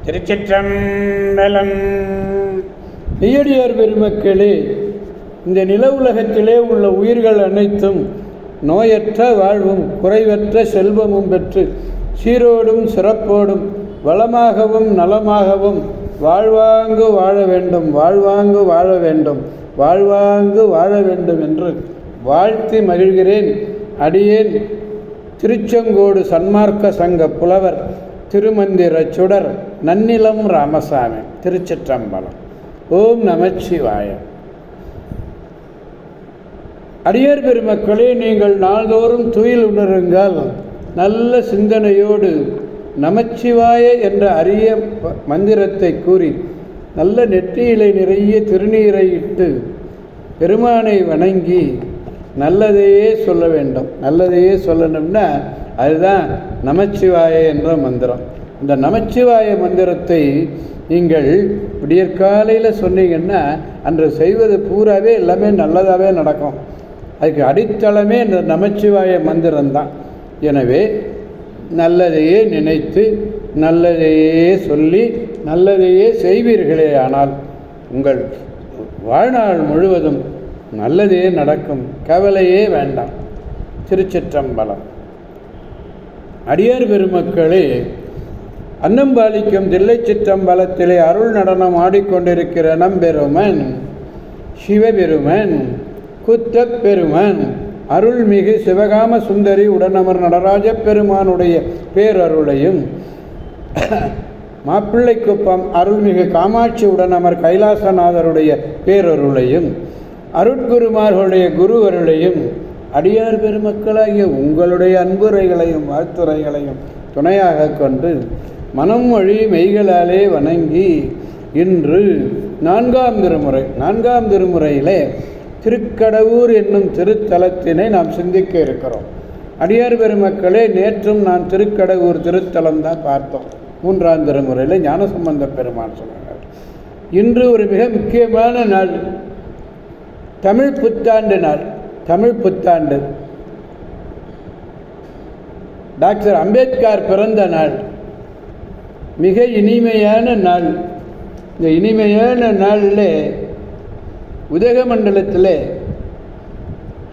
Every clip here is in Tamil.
திருச்சிற்றம்பலம். மெய்யடியார் பெருமக்களே, இந்த நில உலகத்திலே உள்ள உயிர்கள் அனைத்தும் நோயற்ற வாழ்வும் குறைவற்ற செல்வமும் பெற்று சீரோடும் சிறப்போடும் வளமாகவும் நலமாகவும் வாழ்வாங்கு வாழ வேண்டும், வாழ்வாங்கு வாழ வேண்டும், வாழ்வாங்கு வாழ வேண்டும் என்று வாழ்த்தி மகிழ்கிறேன். அடியேன் திருச்செங்கோடு சன்மார்க்க சங்க புலவர் திருமந்திர சுடர் நன்னிலம் ராமசாமி. திருச்சிற்றம்பலம். ஓம் நமச்சிவாய. அடியார் பெருமக்களே, நீங்கள் நாள்தோறும் துயில் உணருங்கள். நல்ல சிந்தனையோடு நமச்சிவாய என்ற அரிய மந்திரத்தை கூறி நல்ல நெற்றியிலை நிறைய திருநீரை இட்டு பெருமானை வணங்கி நல்லதையே சொல்ல வேண்டும். நல்லதையே சொல்லணும்னா அதுதான் நமச்சிவாய என்ற மந்திரம். இந்த நமச்சிவாய மந்திரத்தை நீங்கள் விடியற்காலையில் சொன்னீங்கன்னா அன்று செய்வது பூராவே எல்லாமே நல்லதாகவே நடக்கும். அதுக்கு அடித்தளமே இந்த நமச்சிவாய மந்திரம்தான். எனவே நல்லதையே நினைத்து நல்லதையே சொல்லி நல்லதையே செய்வீர்களே ஆனால் உங்கள் வாழ்நாள் முழுவதும் நல்லதே நடக்கும், கவலையே வேண்டாம். திருச்சிற்றம்பலம். அடியார் பெருமக்களே, அன்னம்பாலிக்கும் தில்லை சிற்றம்பலத்திலே அருள் நடனம் ஆடிக்கொண்டிருக்கிற நம்பெருமன் சிவபெருமன் குத்தப்பெருமன் அருள்மிகு சிவகாம சுந்தரி உடனமர் நடராஜ பெருமானுடைய பேரருளையும் மாப்பிள்ளைக்குப்பம் அருள்மிகு காமாட்சி உடனமர் கைலாசநாதருடைய பேரருளையும் அருட்குருமார்களுடைய குருவருளையும் அடியார் பெருமக்களாகிய உங்களுடைய அன்புரைகளையும் வாழ்த்துரைகளையும் துணையாக கொண்டு மனம் வழி மெய்களாலே வணங்கி இன்று நான்காம் திருமுறையிலே திருக்கடவுர் என்னும் திருத்தலத்தினை நாம் சிந்திக்க இருக்கிறோம். அடியார் பெருமக்களே, நேற்றும் நான் திருக்கடவுர் திருத்தலம் தான் பார்த்தோம். 3ஆம் திருமுறையில் ஞானசம்பந்த பெருமான் சொன்னார். இன்று ஒரு மிக முக்கியமான நாள், தமிழ் புத்தாண்டு நாள். தமிழ் புத்தாண்டு, டாக்டர் அம்பேத்கர் பிறந்த நாள். மிக இனிமையான நாள். இந்த இனிமையான நாளில் உதகமண்டலத்தில்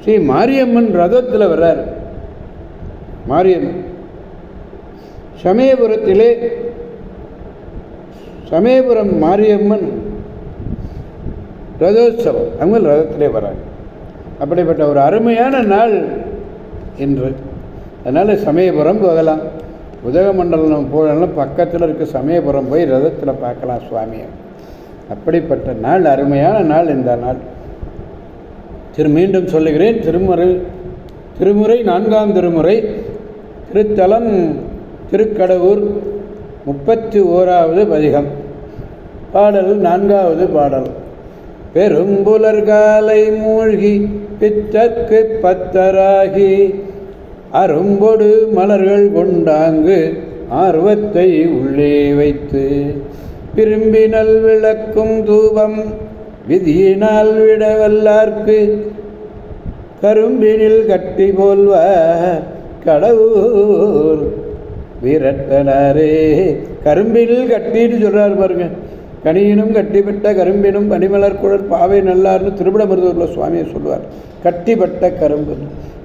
ஸ்ரீ மாரியம்மன் ரதத்தில் வர்றார். மாரியம்மன் சமயபுரத்திலே சமயபுரம் மாரியம்மன் ரதோத்சவம், அவங்க ரதத்திலே வர்றாங்க. அப்படிப்பட்ட ஒரு அருமையான நாள் இன்று. அதனால் சமயபுரம் போகலாம். உதகமண்டலம் போகலாம், பக்கத்தில் இருக்க சமயபுரம் போய் ரதத்தில் பார்க்கலாம் சுவாமியை. அப்படிப்பட்ட நாள், அருமையான நாள் இந்த நாள். மீண்டும் சொல்லுகிறேன், திருமுறை 4ஆம் திருமுறை திருத்தலம் திருக்கடவுர் 31வது பதிகம். பாடல் 4வது பாடல். பெரும்புலர்காலை மூழ்கி பித்தற்கு பத்தராகி அரும்பொடு மலர்கள் கொண்டாங்கு ஆர்வத்தை உள்ளே வைத்து விரும்பினல் விளக்கும் தூபம் விதியினால் விடவல்லார்க்கு கரும்பினில் கட்டி போல்வார் கடவுர் வீரட்டனாரே. கரும்பினில் கட்டின்னு சொல்கிறார் பாருங்க. கனியினும் கட்டிப்பட்ட கரும்பினும் பனிமலர் குழல் பாவை நல்லார்னு திருவிடமருதூரில் சுவாமியை சொல்லுவார். கட்டிப்பட்ட கரும்பு,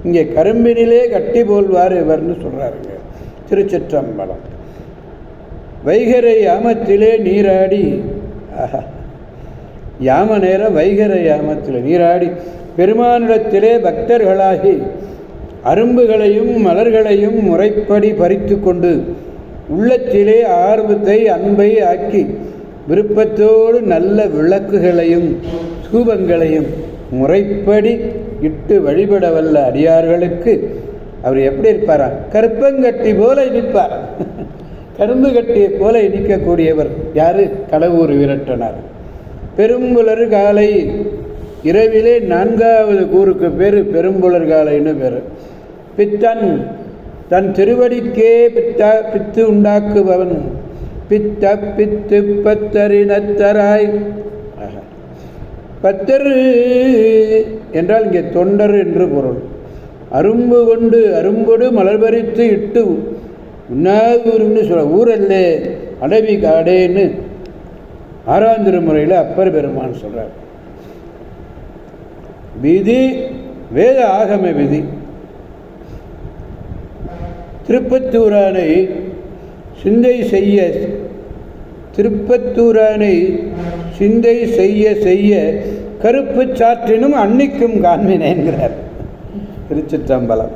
இங்கே கரும்பினிலே கட்டி போல்வார் இவர்னு சொல்கிறாருங்க. திருச்சிற்றம்பலம். வைகரை யாமத்திலே நீராடி, யாம நேரம் வைகரை யாமத்தில் நீராடி பெருமானிடத்திலே பக்தர்களாகி அரும்புகளையும் மலர்களையும் முறைப்படி பறித்து கொண்டு உள்ளத்திலே ஆர்வத்தை அன்பை ஆக்கி விருப்பத்தோடு நல்ல விளக்குகளையும் தூபங்களையும் முறைப்படி இட்டு வழிபட வல்ல அடியார்களுக்கு அவர் எப்படி இருப்பாரா? கருப்பங்கட்டி போல இனிப்பார். கரும்பு கட்டிய போல இனிக்கக்கூடியவர் யாரு? கடவுர் வீரட்டனார். பெரும்புலர் காலை, இரவிலே 4வது கூருக்கு பேர் பெரும்புலர் காலைன்னு பேர். பித்தன், தன் திருவடிக்கே பித்து உண்டாக்குபவன். பித்த பித்து பத்தரினத்தராய். பத்தர் என்றால் இங்கே தொண்டர் என்று பொருள். அரும்பு கொண்டு அரும்பொடு மலர் பறித்து இட்டு உண்ணாவூர்னு சொல்ல ஊரல்ல அடவி காடேன்னு 6ஆம் திருமுறையில் அப்பர் பெருமான் சொல்கிறார். விதி வேத ஆகம விதி. திருப்பத்தூரானை சிந்தை செய்ய செய்ய கருப்பு சாற்றினும் அன்னிக்கும் காண்பினேன்கிறார் திருச்சிற்றம்பலம்.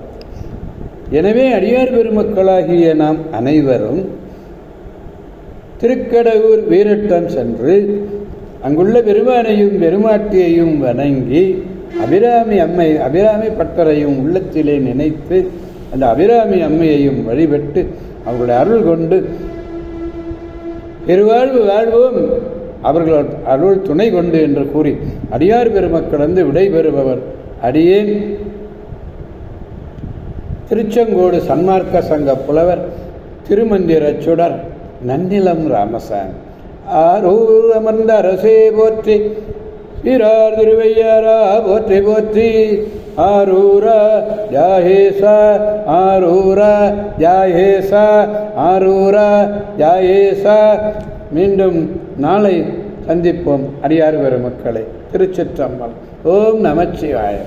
எனவே அடியார் பெருமக்களாகிய நாம் அனைவரும் திருக்கடவுர் வீரட்டம் சென்று அங்குள்ள பெருமானையும் பெருமாட்டியையும் வணங்கி அபிராமி பட்டரையும் உள்ளத்திலே நினைத்து அந்த அபிராமி அம்மையையும் வழிபட்டு அவர்களுடைய அருள் கொண்டு பெருவாழ்வு வாழ்வோம், அவர்கள் அருள் துணை கொண்டு என்று கூறி அடியார் பெருமக்கள் வந்து விடைபெறுபவர் அடியேன் திருச்செங்கோடு சன்மார்க்க சங்க புலவர் திருமந்திர சுடர் நன்னிலம் ராமசாமி. ஆரூர் அமர்ந்த அரசே போற்றி, சீரார் திருவையாரா போற்றி போற்றி. ஆரூரா ஜாயேசா, ஆரூரா ஜாயேசா, ஆரூரா ஜாயேசா. மீண்டும் நாளை சந்திப்போம் அடியார் பெருமக்களை. திருச்சிற்றம்பலம். ஓம் நமச்சிவாய.